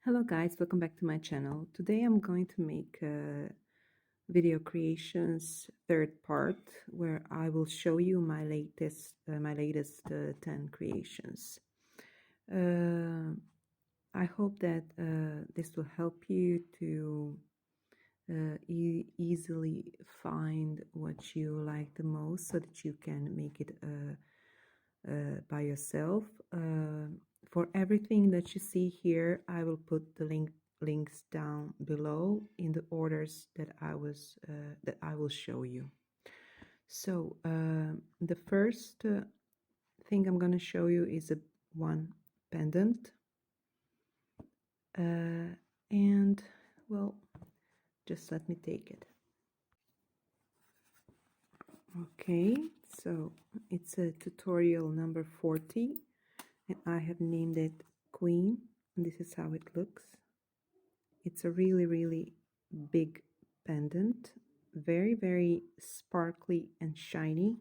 Hello guys, welcome back to my channel. Today I'm going to make video creations third part where I will show you my latest 10 creations. I hope that this will help you to easily find what you like the most so that you can make it by yourself. For everything that you see here, I will put the links down below in the orders that I will show you. So the first thing I'm going to show you is one pendant, and well, just let me take it. Okay, so it's a tutorial number 40, and I have named it Queen, and this is how it looks. It's a really big pendant, very sparkly and shiny.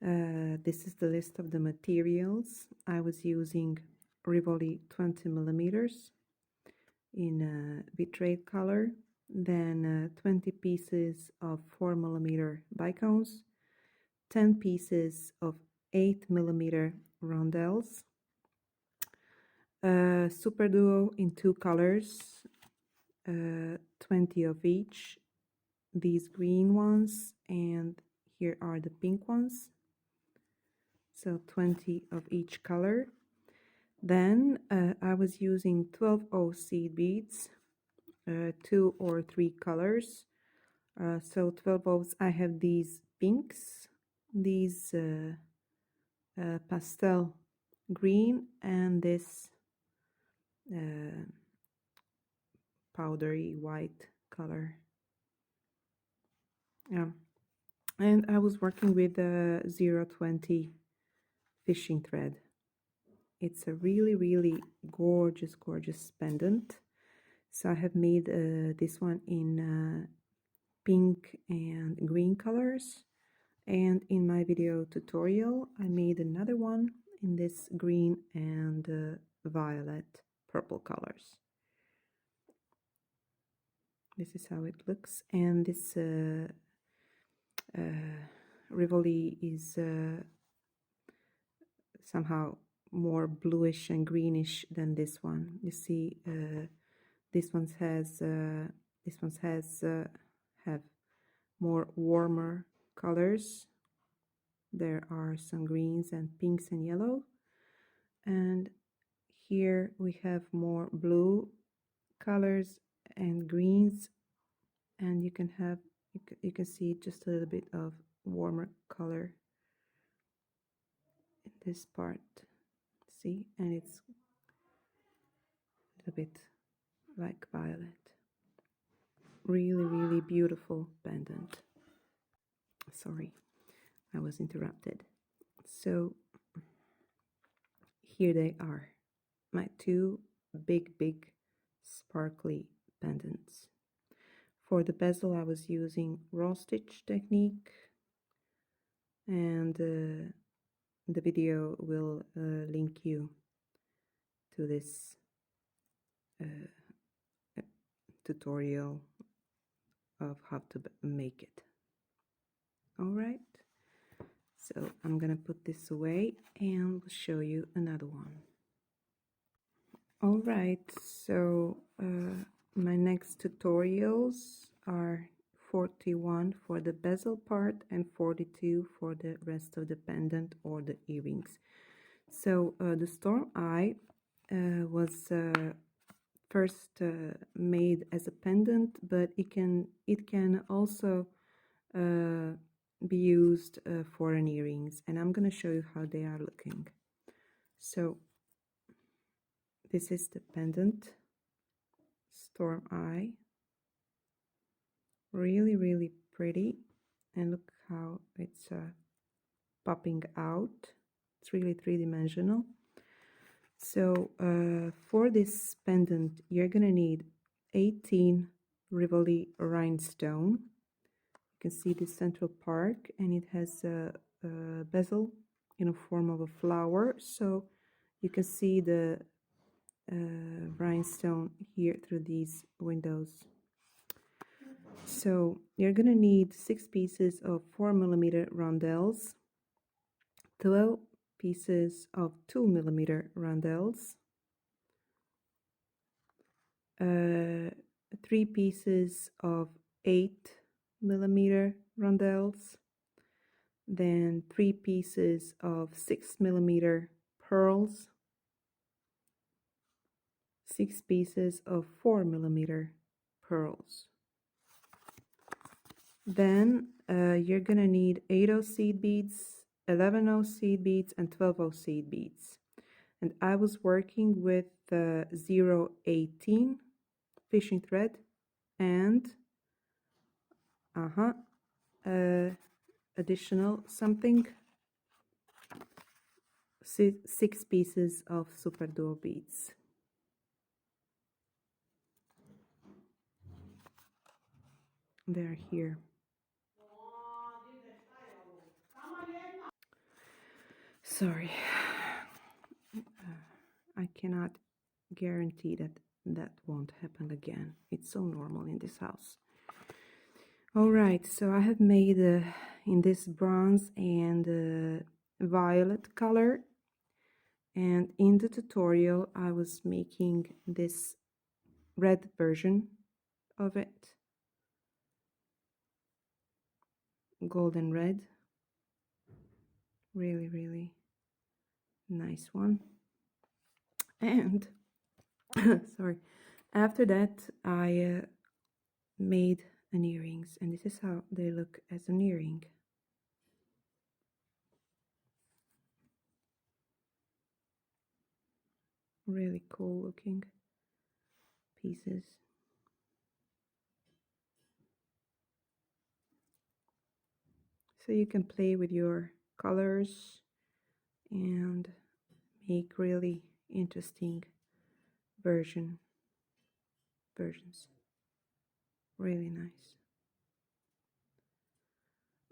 This is the list of the materials. I was using Rivoli 20 millimeters in vitrate color, then 20 pieces of 4 millimeter bicones, 10 pieces of 8 millimeter rondelles, Super Duo in 2 colors, 20 of each, these green ones, and here are the pink ones, so 20 of each color. Then I was using 12-0 seed beads, 2 or 3 colors. So 12-0s, I have these pinks, these pastel green, and this powdery white color. Yeah, and I was working with a 020 fishing thread. It's a really gorgeous pendant. So I have made this one in pink and green colors, and in my video tutorial I made another one in this green and violet purple colors. This is how it looks, and this Rivoli is somehow more bluish and greenish than this one. You see, this one have more warmer colors. There are some greens and pinks and yellow, and here we have more blue colors and greens, and you can see just a little bit of warmer color in this part. See, and it's a little bit like violet. Really beautiful pendant. Sorry, I was interrupted. So here they are, my two big sparkly pendants. For the bezel I was using raw stitch technique, and the video will link you to this tutorial of how to make it. All right, so I'm gonna put this away and we'll show you another one. All right, so my next tutorials are 41 for the bezel part and 42 for the rest of the pendant or the earrings. So the Storm Eye was first made as a pendant, but it can also be used for an earrings, and I'm going to show you how they are looking. So this is the pendant, Storm Eye. Really pretty, and look how it's popping out. It's really three-dimensional. So for this pendant you're gonna need 18 Rivoli rhinestone. You can see the central part, and it has a bezel in a form of a flower, so you can see the rhinestone here through these windows. So you're gonna need 6 pieces of 4mm rondelles, 12 pieces of 2mm rondelles, 3 pieces of 8mm rondelles, then 3 pieces of 6mm pearls, 6 pieces of 4mm pearls. Then you're gonna need 8/0 seed beads, 11/0 seed beads, and 12/0 seed beads. And I was working with 018 fishing thread and additional something, 6 pieces of super duo beads. They're here. Sorry, I cannot guarantee that that won't happen again. It's so normal in this house. All right, so I have made in this bronze and violet color, and in the tutorial I was making this red version of it, golden red, really nice one. And sorry, after that I made an earrings, and this is how they look as an earring. Really cool looking pieces. So you can play with your colors and make really interesting versions. Really nice.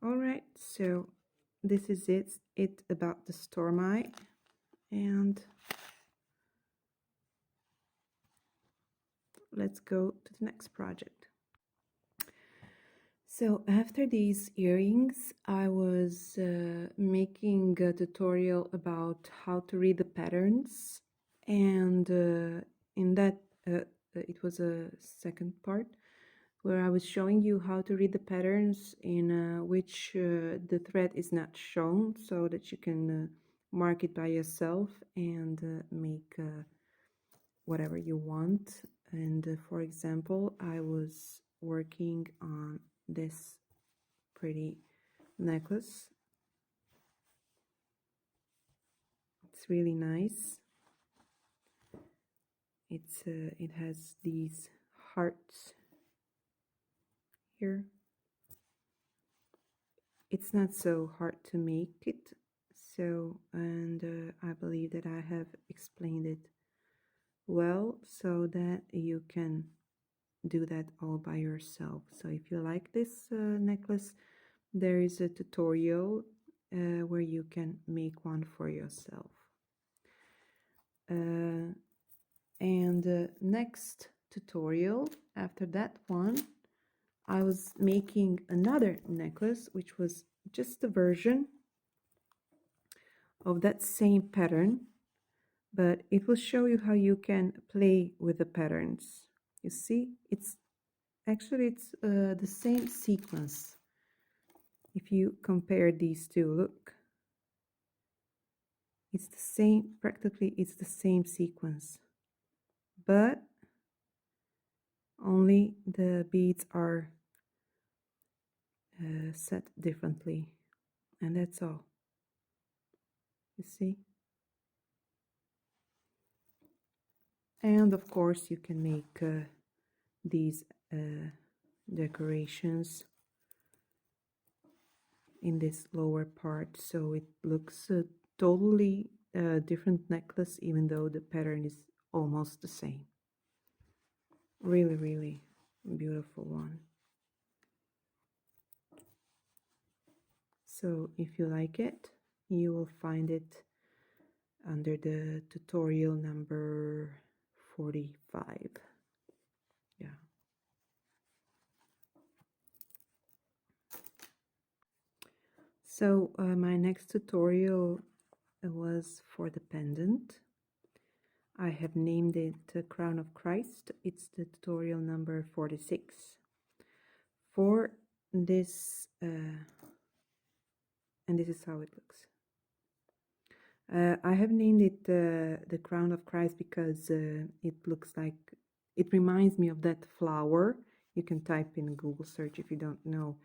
All right, so this is it about the Storm Eye, and let's go to the next project. So after these earrings, I was making a tutorial about how to read the patterns, and in that it was a second part where I was showing you how to read the patterns in which the thread is not shown, so that you can mark it by yourself and make whatever you want. And for example, I was working on this pretty necklace. It's really nice. It has these hearts here. It's not so hard to make it, and I believe that I have explained it well, so that you can do that all by yourself. So if you like this necklace, there is a tutorial where you can make one for yourself. And next tutorial after that one, I was making another necklace, which was just a version of that same pattern, but it will show you how you can play with the patterns. You see, it's the same sequence. If you compare these two, look, it's the same, practically it's the same sequence, but only the beads are set differently, and that's all. You see? And of course you can make these decorations in this lower part, so it looks a totally different necklace, even though the pattern is almost the same. Really beautiful one. So if you like it, you will find it under the tutorial number 45. Yeah. So my next tutorial was for the pendant. I have named it Crown of Christ. It's the tutorial number 46. For this, and this is how it looks. I have named it the Crown of Christ because it looks like, it reminds me of that flower. You can type in Google search if you don't know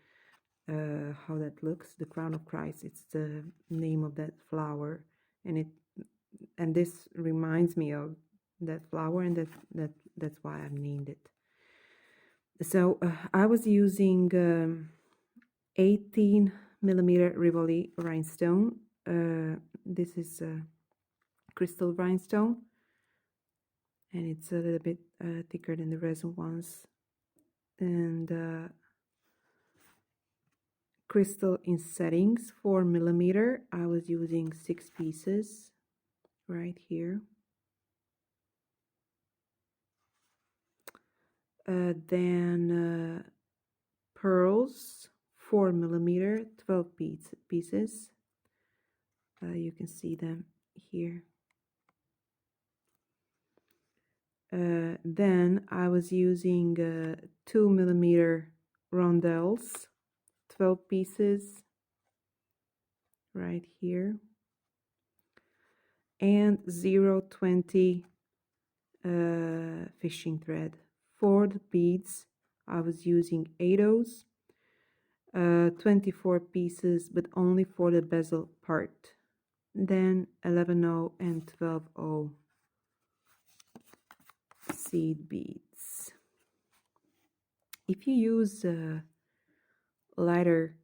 how that looks. The Crown of Christ, it's the name of that flower, and this reminds me of that flower, and that's why I've named it. So I was using 18 millimeter Rivoli rhinestone. This is crystal rhinestone, and it's a little bit thicker than the resin ones. And crystal in settings, 4 millimeter. I was using 6 pieces right here. Then pearls, 4 millimeter, 12 pieces. You can see them here. Then I was using 2 millimeter rondelles, 12 pieces right here, and 0.20 fishing thread. For the beads, I was using 8/0s, 24 pieces, but only for the bezel part. Then 11/0 and 12/0 seed beads. If you use lighter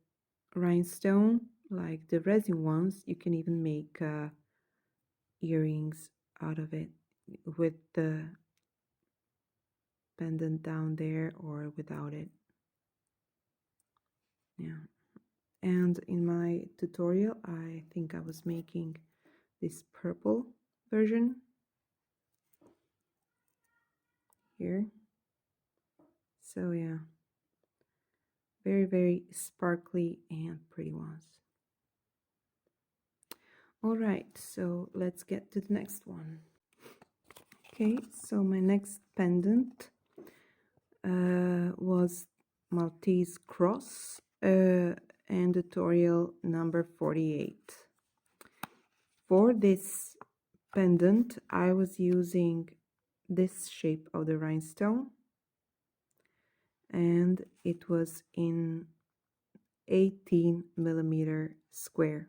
rhinestone, like the resin ones, you can even make earrings out of it with the pendant down there or without it. Yeah. And in my tutorial, I think I was making this purple version here. So yeah, very, very sparkly and pretty ones. All right, so let's get to the next one. Okay, so my next pendant was Maltese Cross and tutorial number 48. For this pendant, I was using this shape of the rhinestone, and it was in 18 millimeter square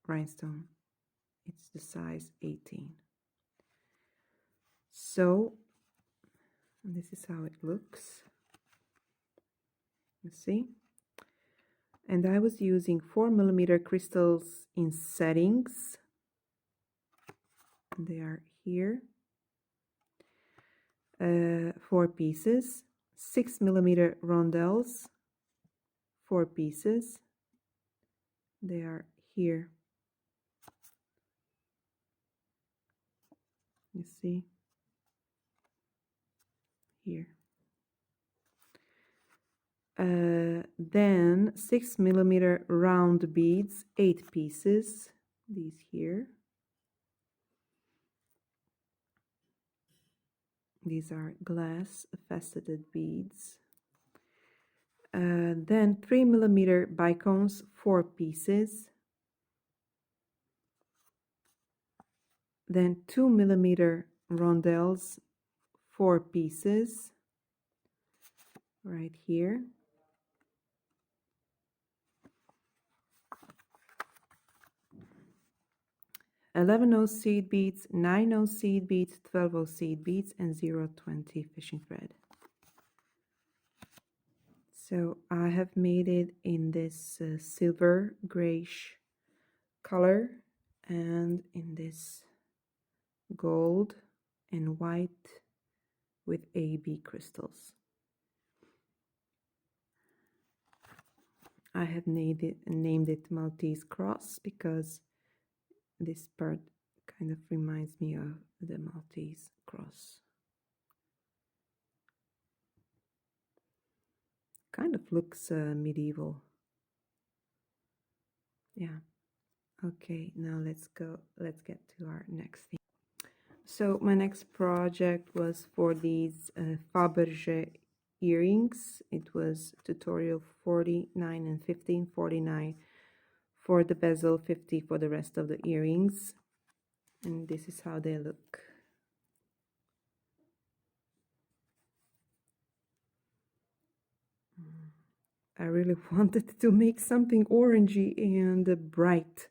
rhinestone. It's the size 18. So this is how it looks. You see? And I was using 4 millimeter crystals in settings. They are here. 4 pieces. 6 millimeter rondelles. 4 pieces. They are here. You see? Here. Then 6 millimeter round beads, 8 pieces. These here. These are glass faceted beads. Then 3 millimeter bicones, 4 pieces. Then 2 millimeter rondelles, 4 pieces. Right here. 11/0 seed beads, 9/0 seed beads, 12/0 seed beads, and 0.20 fishing thread. So I have made it in this silver grayish color and in this gold and white with AB crystals. I have named it Maltese Cross because this part Kind of reminds me of the Maltese Cross. Kind of looks medieval. Yeah. Okay, now let's get to our next thing. So my next project was for these Faberge earrings. It was tutorial 49 and 15, 49 for the bezel, 50 for the rest of the earrings. And this is how they look. I really wanted to make something orangey and bright.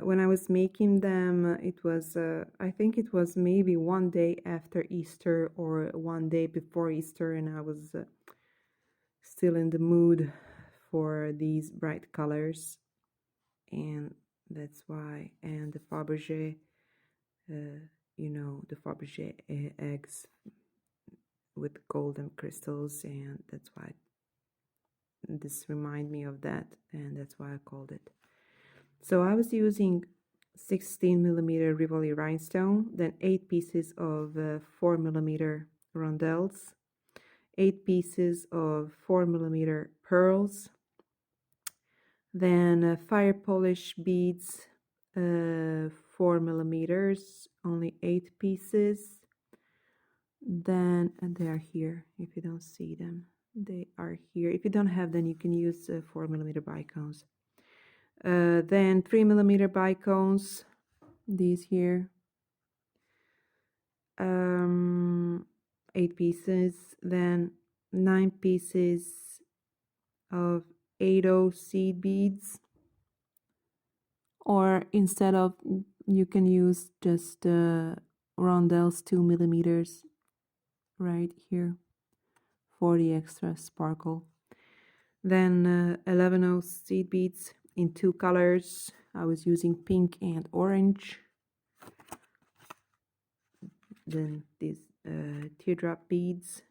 When I was making them, it was, I think it was maybe one day after Easter or one day before Easter, and I was still in the mood for these bright colors, and that's why. And the Faberge, you know, the Faberge eggs with golden crystals, and that's why this remind me of that, and that's why I called it. So I was using 16 millimeter Rivoli rhinestone, then 8 pieces of 4 millimeter rondelles, 8 pieces of 4 millimeter pearls, then fire polish beads, 4 millimeters, only 8 pieces. Then, and they are here. If you don't see them, they are here. If you don't have them, you can use 4 millimeter bicones. Then 3 millimeter bicones, these here, 8 pieces, then 9 pieces of 8/0 seed beads, or instead of, you can use just rondelles 2 millimeters right here for the extra sparkle. Then 11/0 seed beads in 2 colors. I was using pink and orange. Then these teardrop beads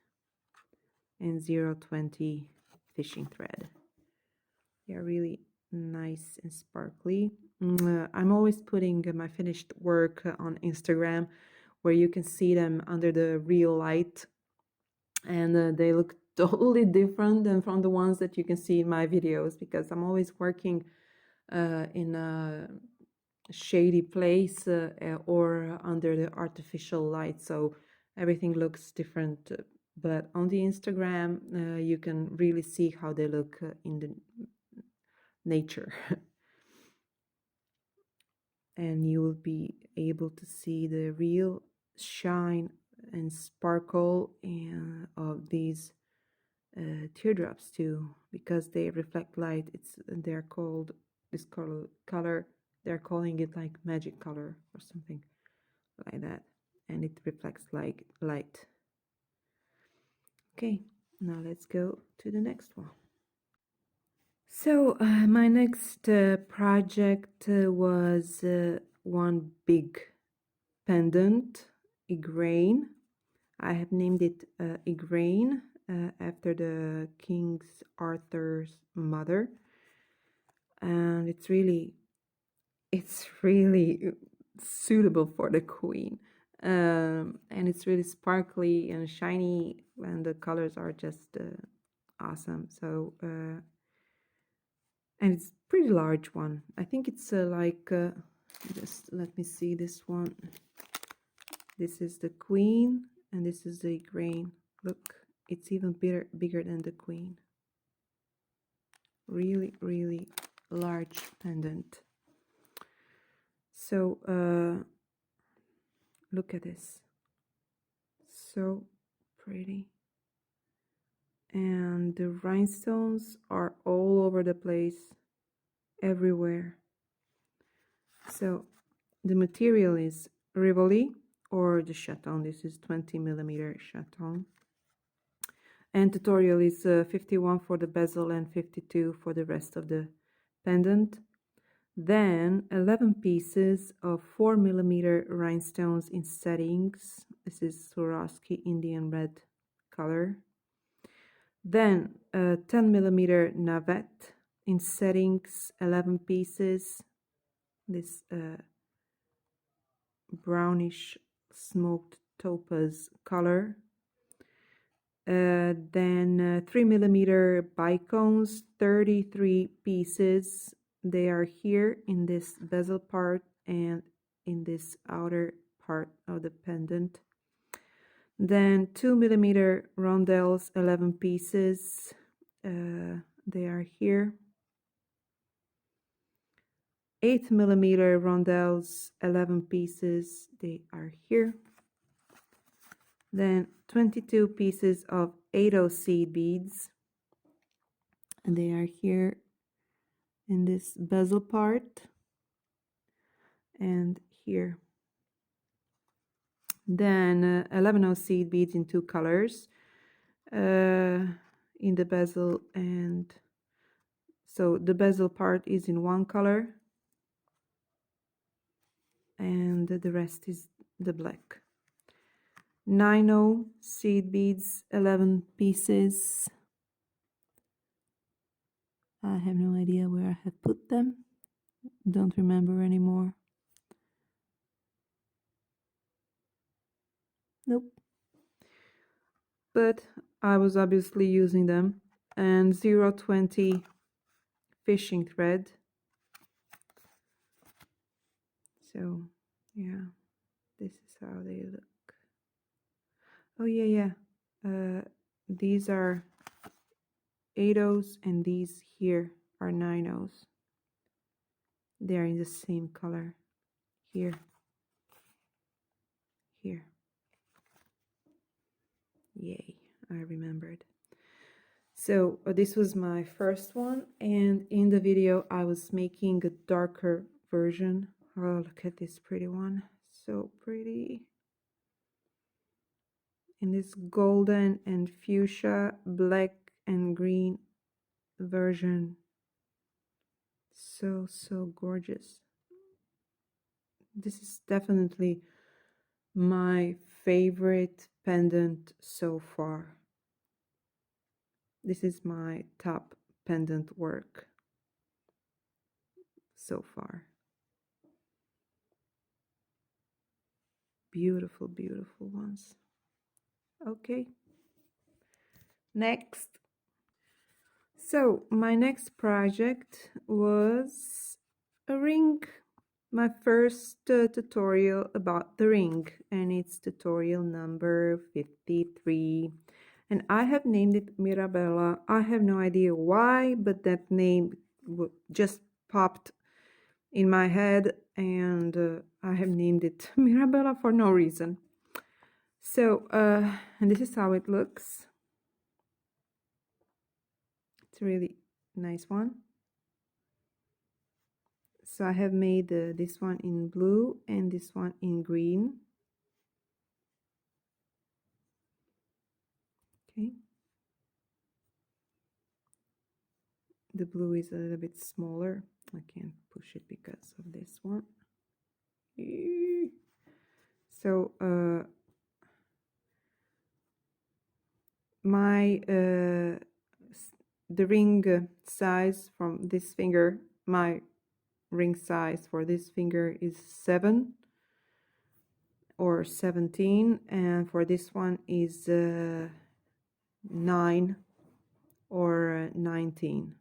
and 0.20 fishing thread. They are really nice and sparkly. I'm always putting my finished work on Instagram, where you can see them under the real light, and they look totally different than from the ones that you can see in my videos, because I'm always working in a shady place or under the artificial light, so everything looks different. But on the Instagram, you can really see how they look in the nature. And you will be able to see the real shine and sparkle of these teardrops too, because they reflect light. They're called this color. They're calling it like magic color or something like that, and it reflects like light. Okay, now let's go to the next one. So my next project was one big pendant, Igraine. I have named it Igraine after the King Arthur's mother, and it's really suitable for the queen. And it's really sparkly and shiny, and the colors are just awesome. So and it's pretty large one. I think it's like just let me see this one. This is the queen, and this is the grain. Look, it's even bigger than the queen. Really, really large pendant. So look at this. So pretty. And the rhinestones are all over the place, everywhere. So the material is Rivoli or the chaton. This is 20 millimeter chaton. And tutorial is 51 for the bezel and 52 for the rest of the pendant. Then 11 pieces of 4 millimeter rhinestones in settings. This is Swarovski Indian red color. Then 10 millimeter navette in settings, 11 pieces. this brownish smoked topaz color. Then 3mm bicones, 33 pieces. They are here in this bezel part and in this outer part of the pendant. Then 2mm rondelles, 11 pieces. They are here. 8mm rondelles, 11 pieces. They are here. Then 22 pieces of 80 seed beads, and they are here in this bezel part and here. Then 11 seed beads in 2 colors in the bezel, and so the bezel part is in 1 color and the rest is the black. 90 seed beads, 11 pieces. I have no idea where I have put them. Don't remember anymore. Nope. But I was obviously using them. And 0.20 fishing thread. So, yeah, this is how they look. Oh, yeah. These are 8/0s and these here are 9/0s. They are in the same color. Here. Here. Yay, I remembered. So this was my first one, and in the video I was making a darker version. Oh, look at this pretty one. So pretty. In this golden and fuchsia, black and green version. So gorgeous. This is definitely my favorite pendant so far. This is my top pendant work so far. Beautiful, beautiful ones. Okay. Next. So my next project was a ring. My first tutorial about the ring, and it's tutorial number 53. And I have named it Mirabella. I have no idea why, but that name just popped in my head, and I have named it Mirabella for no reason. So, and this is how it looks. It's a really nice one. So I have made this one in blue and this one in green. Okay. The blue is a little bit smaller. I can't push it because of this one. So the ring size from this finger, my ring size for this finger is 7 or 17, and for this one is 9 or 19.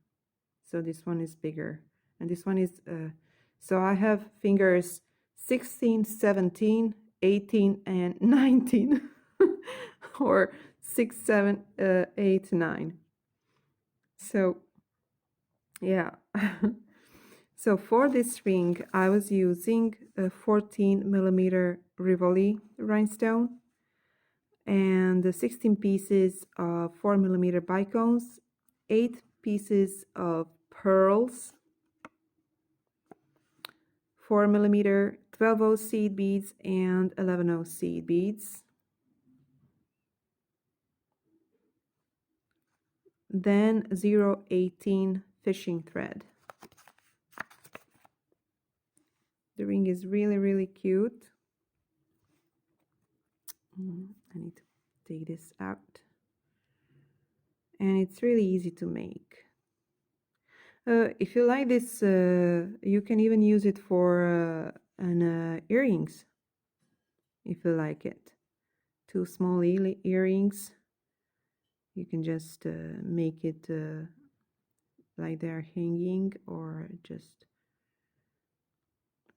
So this one is bigger, and this one is so I have fingers 16, 17, 18 and 19 or 6, 7, 8, 9. So yeah. So for this ring I was using a 14mm Rivoli rhinestone and 16 pieces of 4mm bicones, 8 pieces of pearls, 4mm 12/0 seed beads and 11/0 seed beads. Then 0.18 fishing thread. The ring is really cute. I need to take this out. And it's really easy to make. If you like this, you can even use it for earrings, if you like it. Two small earrings. You can just make it like they're hanging, or just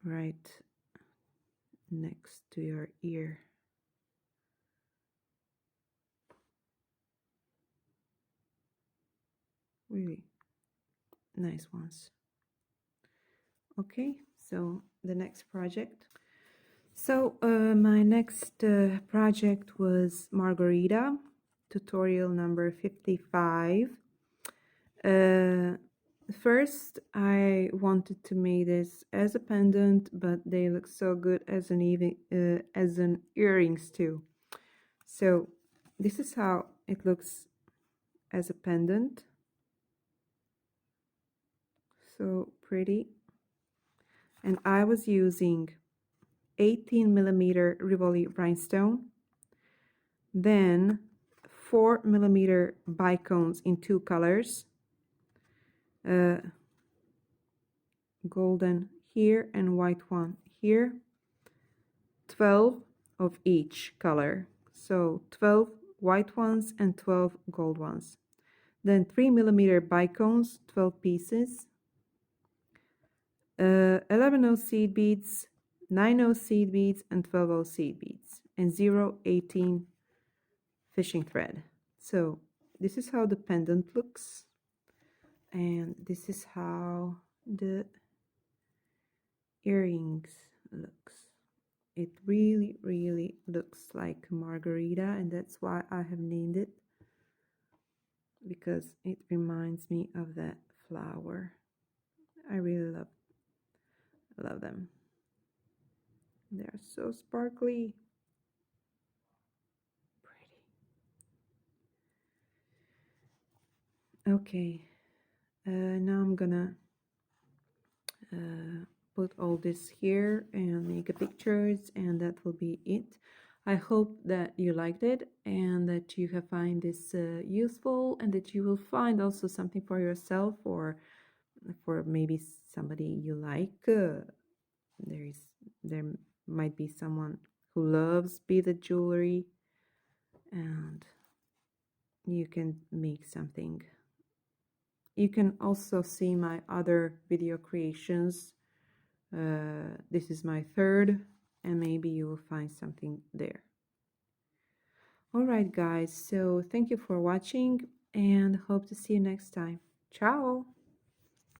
right next to your ear. Really nice ones. Okay, so the next project. So my next project was Margarita, tutorial number 55. First, I wanted to make this as a pendant, but they look so good as an earrings too. So this is how it looks as a pendant. So pretty. And I was using 18mm Rivoli rhinestone, then 4mm bicones in two colors, golden here and white one here, 12 of each color, so 12 white ones and 12 gold ones. Then 3mm bicones, 12 pieces, 11 seed beads, 9 seed beads, and 12 seed beads, and 0.18 fishing thread. So this is how the pendant looks, and this is how the earrings looks. It really, really looks like Margarita, and that's why I have named it, because it reminds me of that flower. I really love them. They are so sparkly. Pretty. Okay, now I'm gonna put all this here and make pictures, and that will be it. I hope that you liked it and that you have find this useful, and that you will find also something for yourself, or for maybe somebody you like. There might be someone who loves beaded jewelry, and you can make something. You can also see my other video creations. This is my third, and maybe you will find something there. Alright guys, so thank you for watching, and hope to see you next time. Ciao!